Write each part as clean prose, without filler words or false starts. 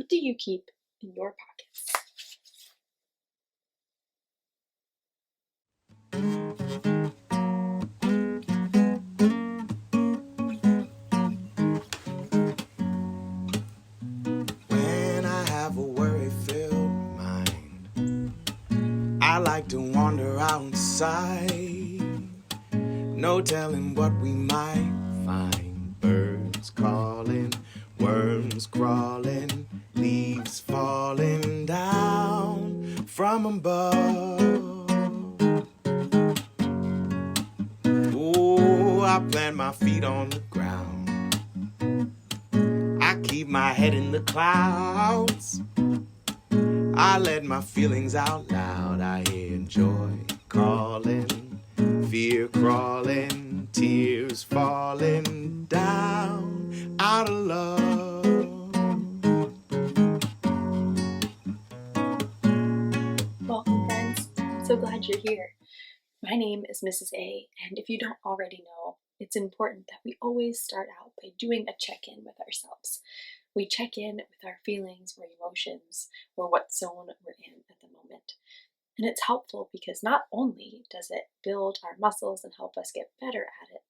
What do you keep in your pockets? When I have a worry-filled mind, I like to wander outside. No telling what we might find. Birds calling, worms crawling, leaves falling down from above. Oh, I plant my feet on the ground. I keep my head in the clouds. I let my feelings out loud. I hear joy calling, fear crawling, tears falling down out of love. Welcome, friends. I'm so glad you're here. My name is Mrs. A, and if you don't already know, it's important that we always start out by doing a check-in with ourselves. We check in with our feelings or emotions or what zone we're in at the moment. And it's helpful because not only does it build our muscles and help us get better at it,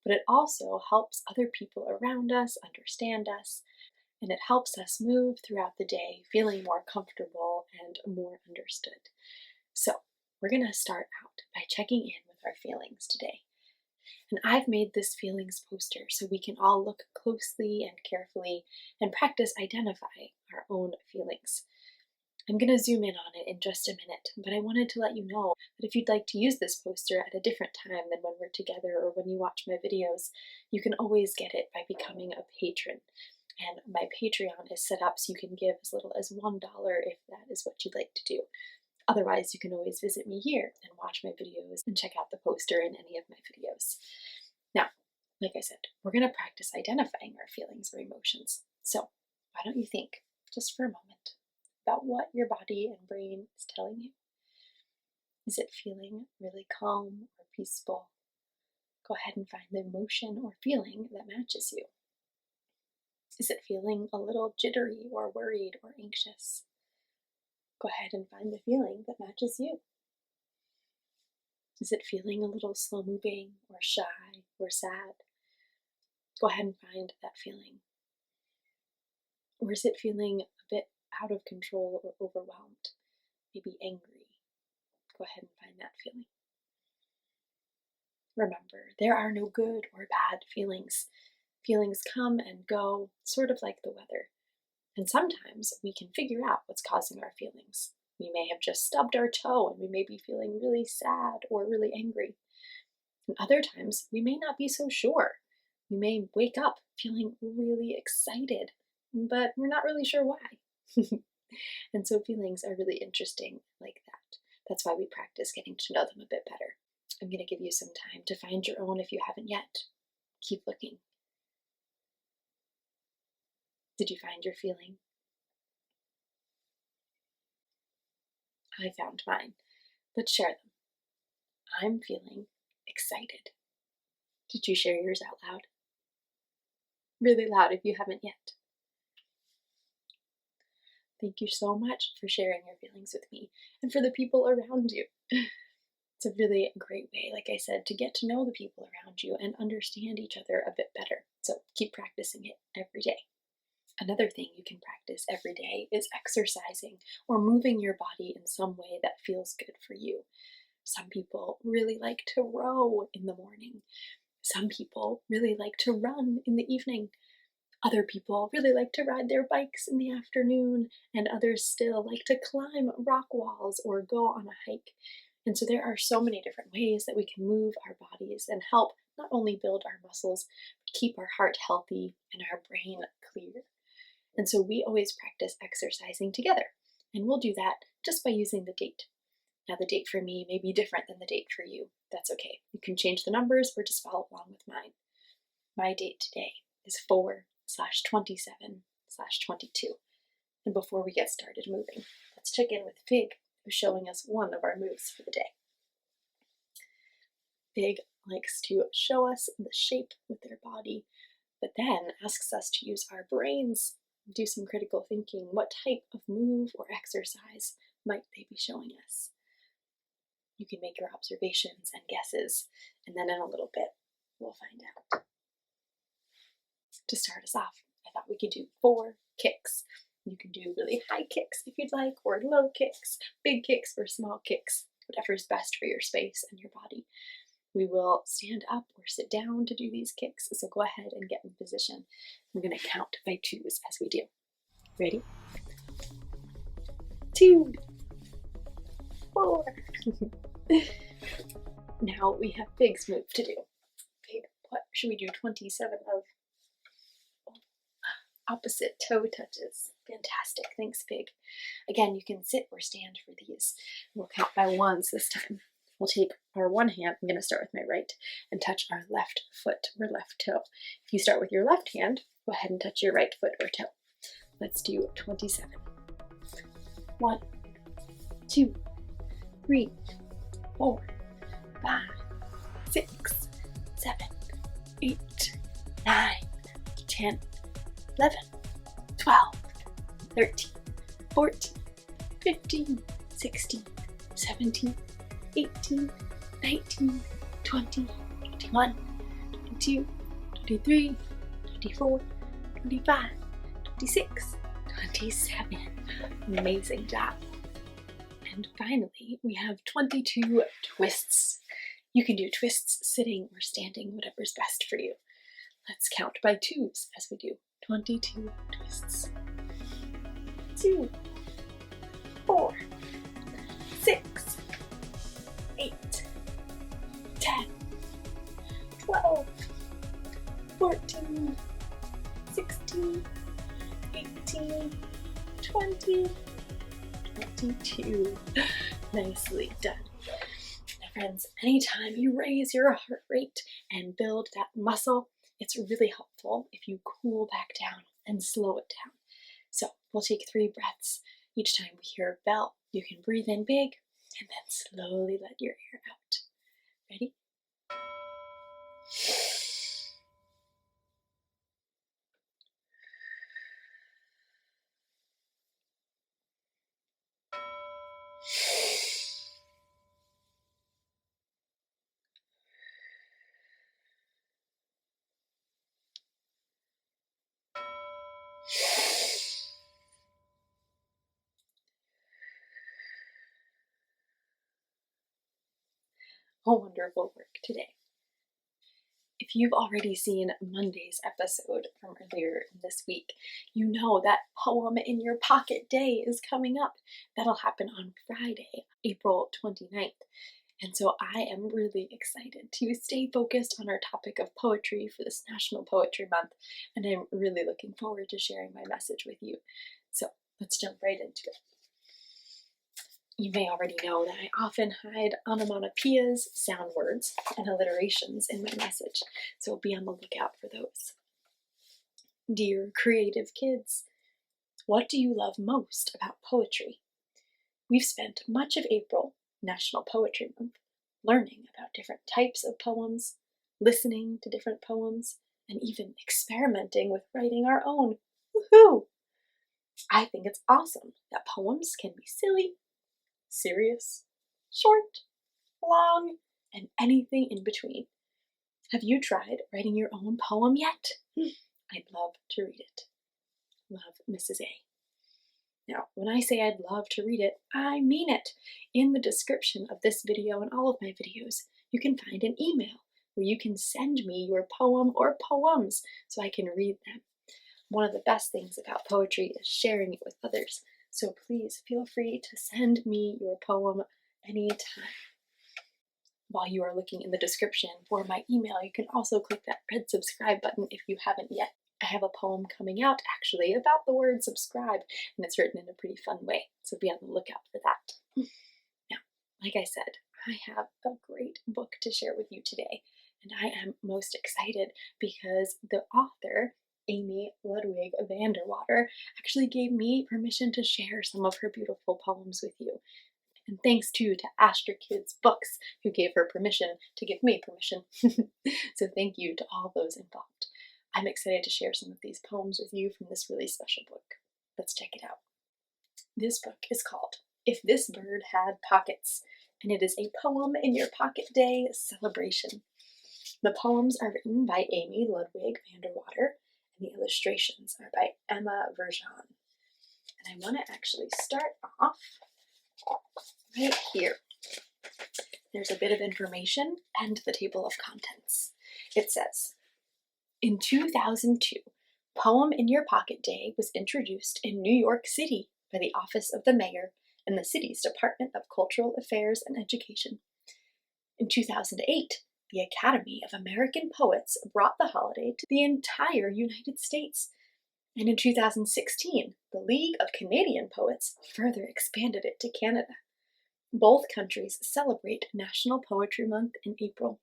but it also helps other people around us understand us, and it helps us move throughout the day feeling more comfortable and more understood. So, we're going to start out by checking in with our feelings today. And I've made this feelings poster so we can all look closely and carefully and practice identifying our own feelings. I'm going to zoom in on it in just a minute, but I wanted to let you know that if you'd like to use this poster at a different time than when we're together or when you watch my videos, you can always get it by becoming a patron. And my Patreon is set up so you can give as little as $1 if that is what you'd like to do. Otherwise, you can always visit me here and watch my videos and check out the poster in any of my videos. Now, like I said, we're going to practice identifying our feelings or emotions. So, why don't you think, just for a moment, about what your body and brain is telling you? Is it feeling really calm or peaceful? Go ahead and find the emotion or feeling that matches you. Is it feeling a little jittery or worried or anxious? Go ahead and find the feeling that matches you. Is it feeling a little slow moving or shy or sad? Go ahead and find that feeling. Or is it feeling a bit out of control or overwhelmed? Maybe angry? Go ahead and find that feeling. Remember, there are no good or bad feelings. Feelings come and go, sort of like the weather. And sometimes we can figure out what's causing our feelings. We may have just stubbed our toe and we may be feeling really sad or really angry. And other times we may not be so sure. We may wake up feeling really excited, but we're not really sure why. And so feelings are really interesting like that. That's why we practice getting to know them a bit better. I'm going to give you some time to find your own if you haven't yet. Keep looking. Did you find your feeling? I found mine. Let's share them. I'm feeling excited. Did you share yours out loud? Really loud if you haven't yet. Thank you so much for sharing your feelings with me and for the people around you. It's a really great way, like I said, to get to know the people around you and understand each other a bit better. So keep practicing it every day. Another thing you can practice every day is exercising or moving your body in some way that feels good for you. Some people really like to row in the morning. Some people really like to run in the evening. Other people really like to ride their bikes in the afternoon, and others still like to climb rock walls or go on a hike. And so there are so many different ways that we can move our bodies and help not only build our muscles, but keep our heart healthy and our brain clear. And so we always practice exercising together, and we'll do that just by using the date. Now, the date for me may be different than the date for you. That's okay. You can change the numbers or just follow along with mine. My date today is 4/27/22. And before we get started moving, let's check in with Fig, who's showing us one of our moves for the day. Fig likes to show us the shape with their body, but then asks us to use our brains do some critical thinking. What type of move or exercise might they be showing us? You can make your observations and guesses, and then in a little bit, we'll find out. To start us off, I thought we could do 4 kicks. You can do really high kicks if you'd like, or low kicks, big kicks, or small kicks, whatever is best for your space and your body. We will stand up or sit down to do these kicks, so go ahead and get in position. I'm going to count by 2s as we do. Ready? 2, 4. Now we have Pig's move to do. Pig, what should we do? 27 of opposite toe touches. Fantastic. Thanks, Pig. Again, you can sit or stand for these. We'll count by 1s this time. We'll take our one hand, I'm going to start with my right, and touch our left foot or left toe. If you start with your left hand, go ahead and touch your right foot or toe. Let's do 27. 1, 2, 3, 4, 5, 6, 7, 8, 9, 10, 11, 12, 13, 14, 15, 16, 17, 18, 19, 20, 21, 22, 23, 24, 25, 26, 27. Amazing job. And finally, we have 22 twists. You can do twists sitting or standing, whatever's best for you. Let's count by 2s as we do 22 twists. 2, 4, 6, 8, 10, 12, 14, 16, 18, 20, 22. Nicely done. Now friends, anytime you raise your heart rate and build that muscle, it's really helpful if you cool back down and slow it down. So we'll take 3 breaths. Each time we hear a bell, you can breathe in big and then slowly let your air out. Ready? Oh, wonderful work today. If you've already seen Monday's episode from earlier this week, you know that Poem in Your Pocket Day is coming up. That'll happen on Friday, April 29th. And so I am really excited to stay focused on our topic of poetry for this National Poetry Month, and I'm really looking forward to sharing my message with you. So let's jump right into it. You may already know that I often hide onomatopoeias, sound words, and alliterations in my message, so be on the lookout for those. Dear creative kids, what do you love most about poetry? We've spent much of April, National Poetry Month, learning about different types of poems, listening to different poems, and even experimenting with writing our own. Woohoo! I think it's awesome that poems can be silly, serious, short, long, and anything in between. Have you tried writing your own poem yet? I'd love to read it. Love, Mrs. A. Now, when I say I'd love to read it, I mean it. In the description of this video and all of my videos, you can find an email where you can send me your poem or poems so I can read them. One of the best things about poetry is sharing it with others, so please feel free to send me your poem anytime. While you are looking in the description for my email, you can also click that red subscribe button if you haven't yet. I have a poem coming out actually about the word subscribe, and it's written in a pretty fun way, so be on the lookout for that. Now, like I said, I have a great book to share with you today, and I am most excited because the author, Amy Ludwig Vanderwater, actually gave me permission to share some of her beautiful poems with you. And thanks too to Astra Kids Books, who gave her permission to give me permission. So thank you to all those involved. I'm excited to share some of these poems with you from this really special book. Let's check it out. This book is called If This Bird Had Pockets, and it is a Poem in Your Pocket Day celebration. The poems are written by Amy Ludwig van der Water, and the illustrations are by Emma Verjean. And I want to actually start off right here. There's a bit of information and the table of contents. It says, in 2002, Poem in Your Pocket Day was introduced in New York City by the Office of the Mayor and the city's Department of Cultural Affairs and Education. In 2008, the Academy of American Poets brought the holiday to the entire United States. And in 2016, the League of Canadian Poets further expanded it to Canada. Both countries celebrate National Poetry Month in April.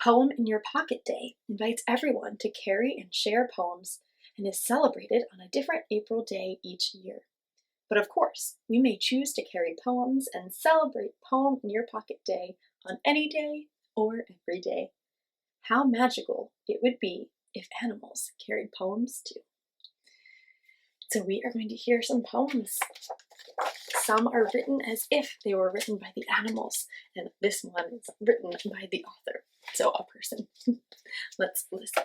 Poem in Your Pocket Day invites everyone to carry and share poems and is celebrated on a different April day each year. But of course, we may choose to carry poems and celebrate Poem in Your Pocket Day on any day or every day. How magical it would be if animals carried poems too. So we are going to hear some poems. Some are written as if they were written by the animals, and this one is written by the author, so a person. Let's listen.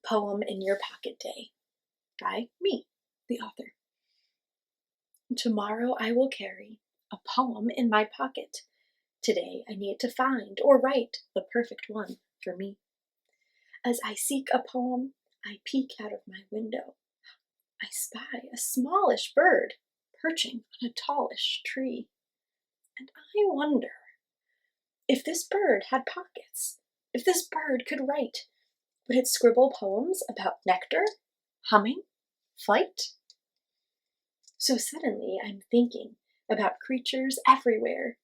Poem in Your Pocket Day by me, the author. Tomorrow I will carry a poem in my pocket. Today I need to find or write the perfect one for me. As I seek a poem, I peek out of my window. I spy a smallish bird perching on a tallish tree. And I wonder, if this bird had pockets, if this bird could write, would it scribble poems about nectar, humming, flight? So suddenly I'm thinking about creatures everywhere.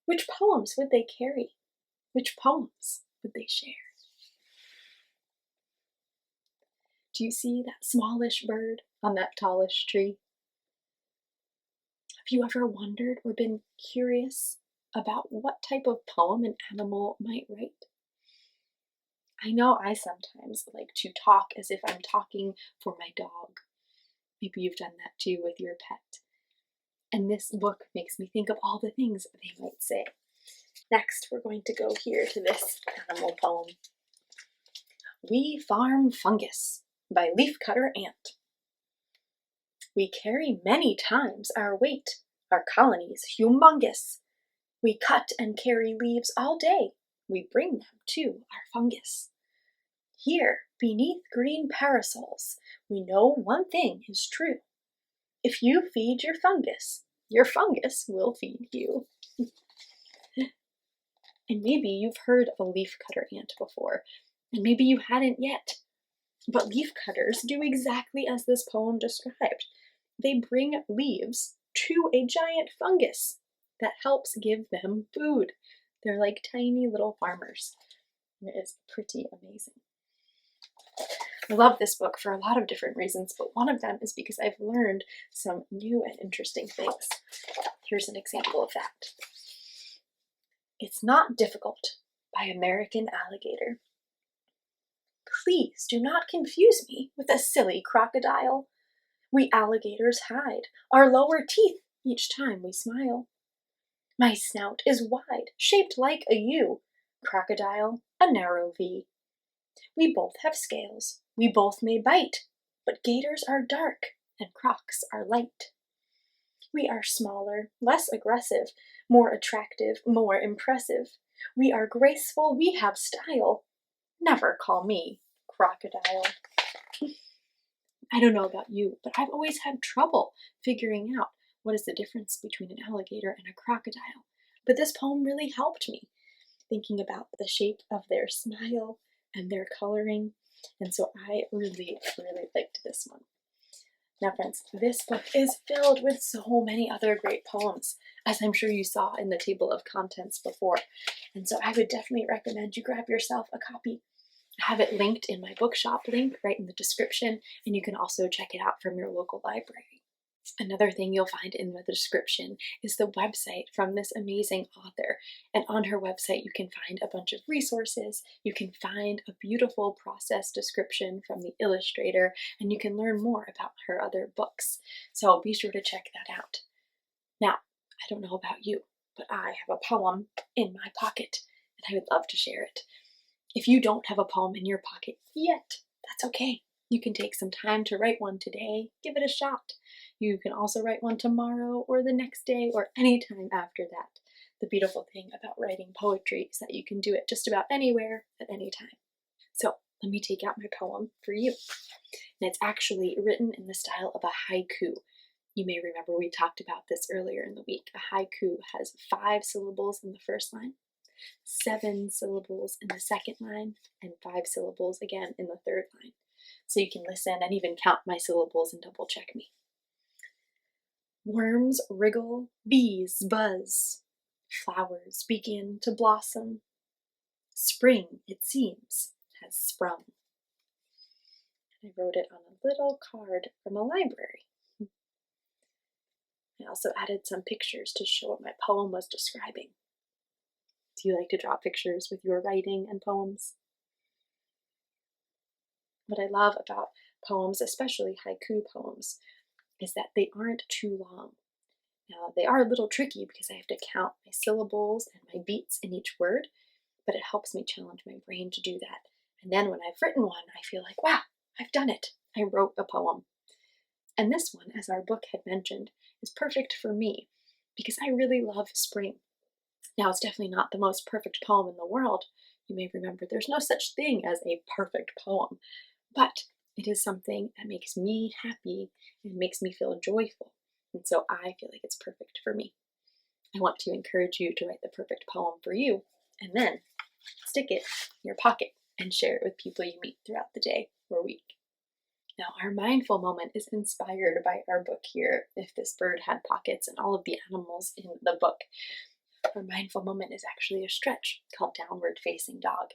Which poems would they carry? Which poems would they share? Do you see that smallish bird on that tallish tree? Have you ever wondered or been curious about what type of poem an animal might write? I know I sometimes like to talk as if I'm talking for my dog. Maybe you've done that too with your pet. And this book makes me think of all the things they might say. Next, we're going to go here to this animal poem. We Farm Fungus by Leafcutter Ant. We carry many times our weight, our colony's humongous. We cut and carry leaves all day, we bring them to our fungus. Here, beneath green parasols, we know one thing is true. If you feed your fungus will feed you. And maybe you've heard of a leafcutter ant before, and maybe you hadn't yet. But leafcutters do exactly as this poem described. They bring leaves to a giant fungus that helps give them food. They're like tiny little farmers. It is pretty amazing. I love this book for a lot of different reasons, but one of them is because I've learned some new and interesting things. Here's an example of that. It's Not Difficult by American Alligator. Please do not confuse me with a silly crocodile. We alligators hide our lower teeth each time we smile. My snout is wide, shaped like a U, crocodile a narrow V. We both have scales, we both may bite, but gators are dark and crocs are light. We are smaller, less aggressive, more attractive, more impressive. We are graceful, we have style. Never call me crocodile. I don't know about you, but I've always had trouble figuring out what is the difference between an alligator and a crocodile. But this poem really helped me, thinking about the shape of their smile and their coloring. And so I really liked this one. Now friends, this book is filled with so many other great poems, as I'm sure you saw in the table of contents before. And so I would definitely recommend you grab yourself a copy. I have it linked in my bookshop link right in the description, and you can also check it out from your local library. Another thing you'll find in the description is the website from this amazing author. And on her website, you can find a bunch of resources. You can find a beautiful process description from the illustrator, and you can learn more about her other books. So be sure to check that out. Now, I don't know about you, but I have a poem in my pocket, and I would love to share it. If you don't have a poem in your pocket yet, that's okay. You can take some time to write one today, give it a shot. You can also write one tomorrow or the next day or any time after that. The beautiful thing about writing poetry is that you can do it just about anywhere at any time. So let me take out my poem for you. And it's actually written in the style of a haiku. You may remember we talked about this earlier in the week. A haiku has 5 syllables in the first line, 7 syllables in the second line, and 5 syllables again in the third line. So you can listen and even count my syllables and double check me. Worms wriggle, bees buzz, flowers begin to blossom. Spring, it seems, has sprung. I wrote it on a little card from a library. I also added some pictures to show what my poem was describing. Do you like to draw pictures with your writing and poems? What I love about poems, especially haiku poems, is that they aren't too long. Now, they are a little tricky because I have to count my syllables and my beats in each word, but it helps me challenge my brain to do that. And then when I've written one, I feel like, wow, I've done it. I wrote a poem. And this one, as our book had mentioned, is perfect for me because I really love spring. Now, it's definitely not the most perfect poem in the world. You may remember there's no such thing as a perfect poem, but it is something that makes me happy and makes me feel joyful. And so I feel like it's perfect for me. I want to encourage you to write the perfect poem for you and then stick it in your pocket and share it with people you meet throughout the day or week. Now, our mindful moment is inspired by our book here, If This Bird Had Pockets, and all of the animals in the book. Our mindful moment is actually a stretch called Downward Facing Dog.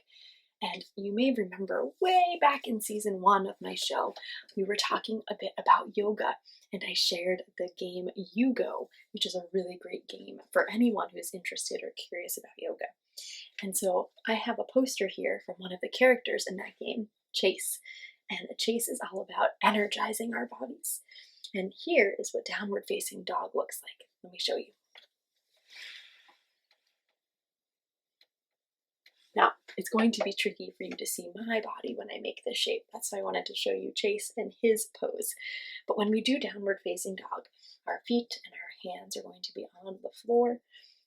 And you may remember way back in season 1 of my show, we were talking a bit about yoga, and I shared the game Yugo, which is a really great game for anyone who is interested or curious about yoga. And so I have a poster here from one of the characters in that game, Chase. And Chase is all about energizing our bodies. And here is what Downward Facing Dog looks like. Let me show you. Now, it's going to be tricky for you to see my body when I make this shape. That's why I wanted to show you Chase and his pose. But when we do Downward Facing Dog, our feet and our hands are going to be on the floor.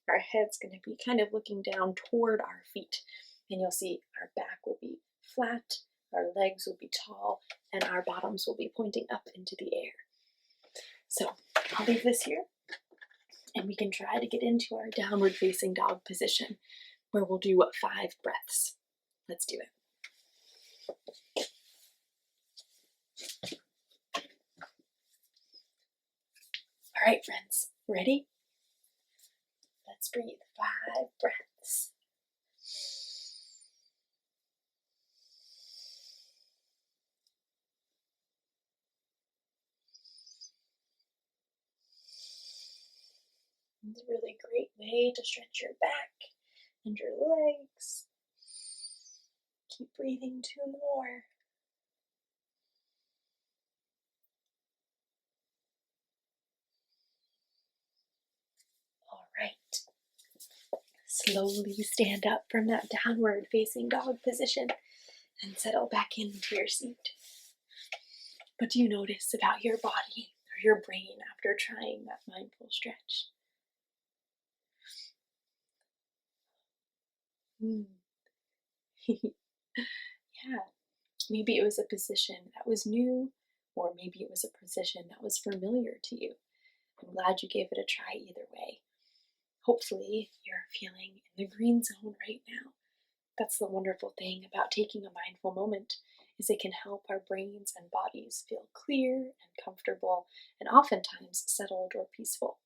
Our head's going to be kind of looking down toward our feet. And you'll see our back will be flat, our legs will be tall, and our bottoms will be pointing up into the air. So I'll leave this here, and we can try to get into our Downward Facing Dog position, where we'll do 5 breaths. Let's do it. All right, friends, ready? Let's breathe 5 breaths. It's a really great way to stretch your back and your legs. Keep breathing 2 more. All right. Slowly stand up from that downward facing dog position and settle back into your seat. What do you notice about your body or your brain after trying that mindful stretch? Yeah, maybe it was a position that was new, or maybe it was a position that was familiar to you. I'm glad you gave it a try either way. Hopefully, you're feeling in the green zone right now. That's the wonderful thing about taking a mindful moment, is it can help our brains and bodies feel clear and comfortable and oftentimes settled or peaceful.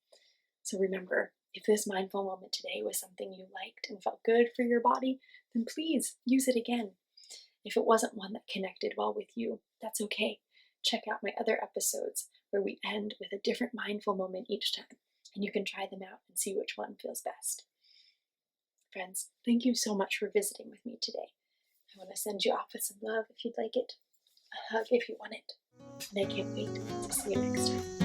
So remember, if this mindful moment today was something you liked and felt good for your body, then please use it again. If it wasn't one that connected well with you, that's okay. Check out my other episodes where we end with a different mindful moment each time, and you can try them out and see which one feels best. Friends, thank you so much for visiting with me today. I want to send you off with some love if you'd like it, a hug if you want it, and I can't wait to see you next time.